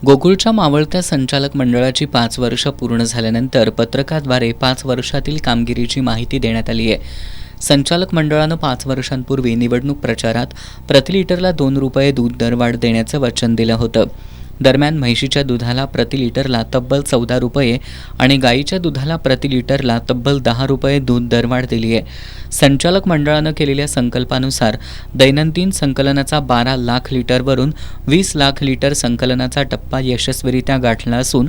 गोकुळच्या मावळत्या संचालक मंडळाची 5 वर्ष पूर्ण झाल्यानंतर पत्रकाद्वारे 5 वर्षातील कामगिरीची माहिती देण्यात आली आहे. संचालक मंडळानं 5 वर्षांपूर्वी निवडणूक प्रचारात प्रति लिटरला 2 रुपये दूध दरवाढ देण्याचं वचन दिलं होतं. दरम्यान म्हैशीच्या दुधाला प्रति लिटरला तब्बल 14 रुपये आणि गाईच्या दुधाला प्रति लिटरला तब्बल 10 रुपये दूध दरवाढ दिली आहे. संचालक मंडळानं केलेल्या संकल्पानुसार दैनंदिन संकलनाचा 12 लाख लिटरवरून 20 लाख लिटर संकलनाचा टप्पा यशस्वीरित्या गाठला असून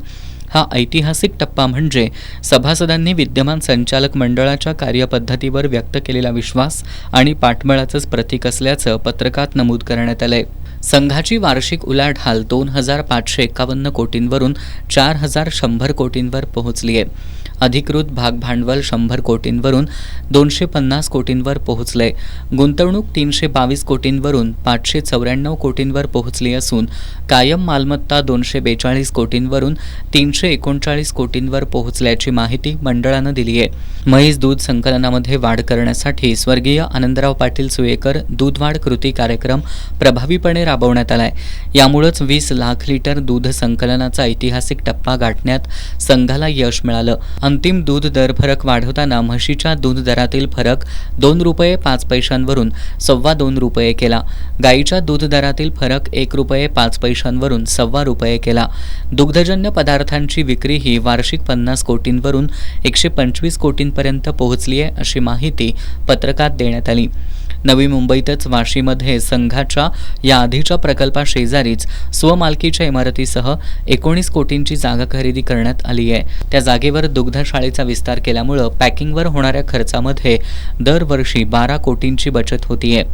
हा ऐतिहासिक टप्पा म्हणजे सभासदांनी विद्यमान संचालक मंडळाच्या कार्यपद्धतीवर व्यक्त केलेला विश्वास आणि पाठबळाचंच प्रतीक असल्याचं पत्रकात नमूद करण्यात आलंय. संघाची वार्षिक उलाढाल 2,551 कोटींवरून 4,100 कोटींवर पोहोचली आहे. अधिकृत भागभांडवल 100 कोटींवरून 250 कोटींवर पोहोचले. गुंतवणूक 322 कोटींवरून 594 कोटींवर पोहोचली असून कायम मालमत्ता 242 कोटींवरून 339 कोटींवर पोहोचल्याची माहिती मंडळानं दिली आहे. म्हैस दूध संकलनामध्ये वाढ करण्यासाठी स्वर्गीय आनंदराव पाटील सुयेकर दूधवाढ कृती कार्यक्रम प्रभावीपणे राबवण्यात आलाय. यामुळेच 20 लाख लिटर दूध संकलनाचा ऐतिहासिक टप्पा गाठण्यात संघाला यश मिळालं. अंतिम दूध दर फरक वाढवताना म्हशीच्या दूध दरातील फरक 2 रुपये 5 पैशांवरून 2.25 रुपये केला. गाईच्या दूध दरातील फरक 1 रुपये 5 पैशांवरून 2.25 रुपये केला. दुग्धजन्य पदार्थांची विक्री ही वार्षिक 50 कोटींवरून 125 कोटींपर्यंत पोहोचली आहे, अशी माहिती पत्रकात देण्यात आली. नवी मुंबईतच वाशीमध्ये संघाच्या या आधीच्या प्रकल्पाशेजारीच स्वमालकीच्या इमारतीसह 19 कोटींची जागा खरेदी करण्यात आली आहे. त्या जागेवर दुग्धशाळेचा विस्तार केल्यामुळे पॅकिंगवर होणाऱ्या खर्चामध्ये दरवर्षी 12 कोटींची बचत होतीये.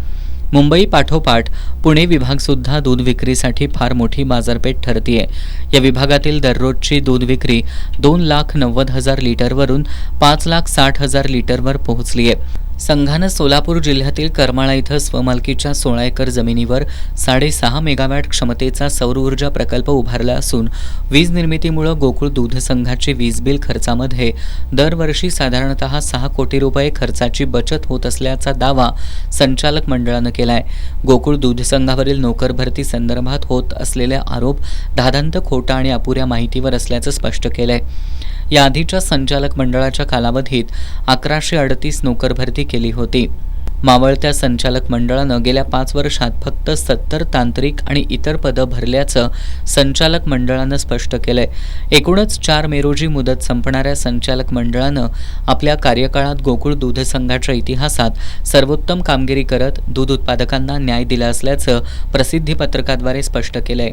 मुंबई पाठोपाठ पुणे विभाग सुद्धा दूध विक्रीसाठी फार मोठी बाजारपेठ ठरतीये. या विभागातील दररोजची दूध विक्री 2,90,000 लिटरवरून 5,60,000 लिटरवर पोहोचली आहे. संघानं सोलापूर जिल्ह्यातील करमाळा इथं स्वमालकीच्या 16 एकर जमिनीवर 6.5 मेगावॅट क्षमतेचा सौर ऊर्जा प्रकल्प उभारला असून वीज निर्मितीमुळे गोकुळ दूध संघाची वीज बिल खर्चामध्ये दरवर्षी साधारणतः 6 कोटी रुपये खर्चाची बचत होत असल्याचा दावा संचालक मंडळानं केलाय. गोकुळ दूध संघावरील नोकर भरती संदर्भात होत असलेले आरोप धादांत खोटा आणि अपुऱ्या माहितीवर असल्याचं स्पष्ट केलंय. या आधीच्या संचालक मंडळाच्या कालावधीत 1138 नोकर भरती केली होती. मावळत्या संचालक मंडळानं गेल्या 5 वर्षात फक्त 70 तांत्रिक आणि इतर पदं भरल्याचं संचालक मंडळानं स्पष्ट केलंय. एकूणच 4 मे रोजी मुदत संपणाऱ्या संचालक मंडळानं आपल्या कार्यकाळात गोकुळ दूध संघाच्या इतिहासात सर्वोत्तम कामगिरी करत दूध उत्पादकांना न्याय दिला असल्याचं प्रसिद्धी पत्रकाद्वारे स्पष्ट केलंय.